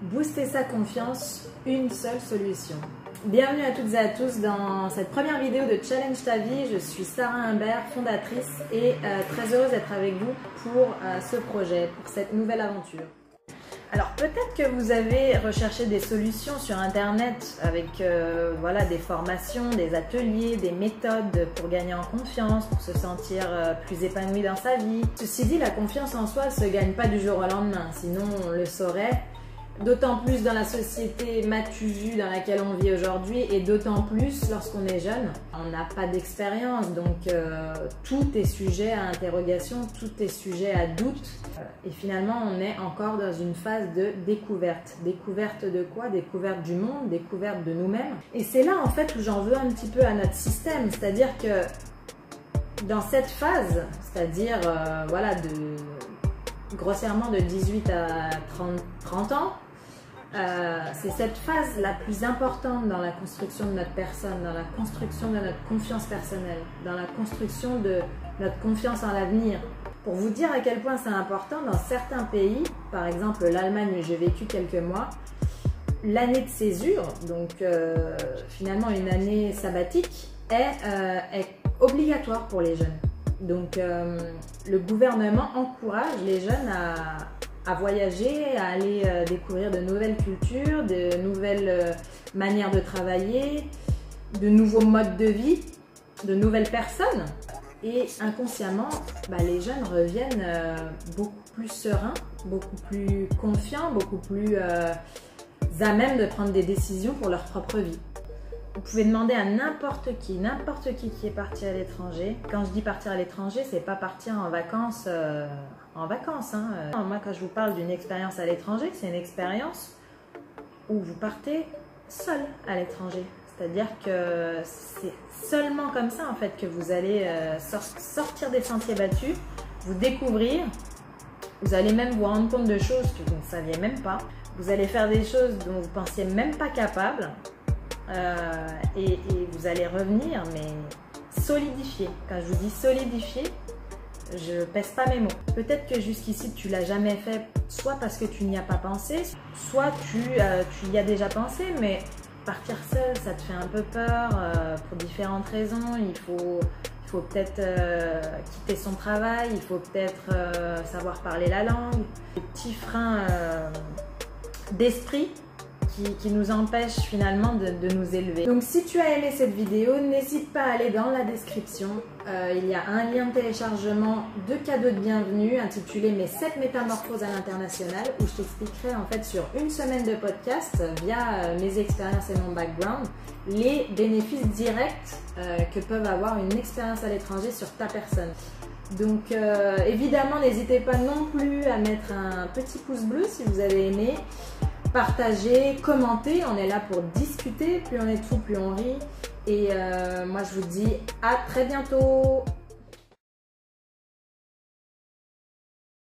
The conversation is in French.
Booster sa confiance, une seule solution. Bienvenue à toutes et à tous dans cette première vidéo de Challenge ta vie. Je suis Sarah Humbert, fondatrice et très heureuse d'être avec vous pour ce projet, pour cette nouvelle aventure. Alors peut-être que vous avez recherché des solutions sur internet avec voilà, des formations, des ateliers, des méthodes pour gagner en confiance, pour se sentir plus épanoui dans sa vie. Ceci dit, la confiance en soi ne se gagne pas du jour au lendemain, sinon on le saurait. D'autant plus dans la société m'as-tu vu dans laquelle on vit aujourd'hui et d'autant plus lorsqu'on est jeune. On n'a pas d'expérience, donc tout est sujet à interrogation, tout est sujet à doute. Et finalement, on est encore dans une phase de découverte. Découverte de quoi? Découverte du monde, découverte de nous-mêmes. Et c'est là en fait où j'en veux un petit peu à notre système, c'est-à-dire que dans cette phase, c'est-à-dire voilà, grossièrement de 18 à 30 ans, c'est cette phase la plus importante dans la construction de notre personne, dans la construction de notre confiance personnelle, dans la construction de notre confiance en l'avenir. Pour vous dire à quel point c'est important, dans certains pays, par exemple l'Allemagne où j'ai vécu quelques mois, l'année de césure, donc finalement une année sabbatique, est obligatoire pour les jeunes. Donc le gouvernement encourage les jeunes à voyager, à aller découvrir de nouvelles cultures, de nouvelles manières de travailler, de nouveaux modes de vie, de nouvelles personnes. Et inconsciemment, les jeunes reviennent beaucoup plus sereins, beaucoup plus confiants, beaucoup plus à même de prendre des décisions pour leur propre vie. Vous pouvez demander à n'importe qui est parti à l'étranger. Quand je dis partir à l'étranger, c'est pas partir en vacances. Moi, quand je vous parle d'une expérience à l'étranger, c'est une expérience où vous partez seul à l'étranger. C'est-à-dire que c'est seulement comme ça en fait que vous allez sortir des sentiers battus, vous découvrir. Vous allez même vous rendre compte de choses que vous ne saviez même pas. Vous allez faire des choses dont vous ne pensiez même pas capable. Et vous allez revenir, mais solidifié. Quand je vous dis solidifié, je pèse pas mes mots. Peut-être que jusqu'ici tu l'as jamais fait, soit parce que tu n'y as pas pensé, soit tu y as déjà pensé, mais partir seul, ça te fait un peu peur pour différentes raisons. Il faut peut-être quitter son travail, il faut peut-être savoir parler la langue. Des petits freins d'esprit qui nous empêche finalement de nous élever. Donc si tu as aimé cette vidéo, n'hésite pas à aller dans la description. Il y a un lien de téléchargement de cadeaux de bienvenue intitulé Mes 7 métamorphoses à l'international, où je t'expliquerai en fait sur une semaine de podcast via mes expériences et mon background les bénéfices directs que peuvent avoir une expérience à l'étranger sur ta personne. Donc évidemment, n'hésitez pas non plus à mettre un petit pouce bleu si vous avez aimé. Partagez, commentez, on est là pour discuter, plus on est de fous, plus on rit. Et moi je vous dis à très bientôt.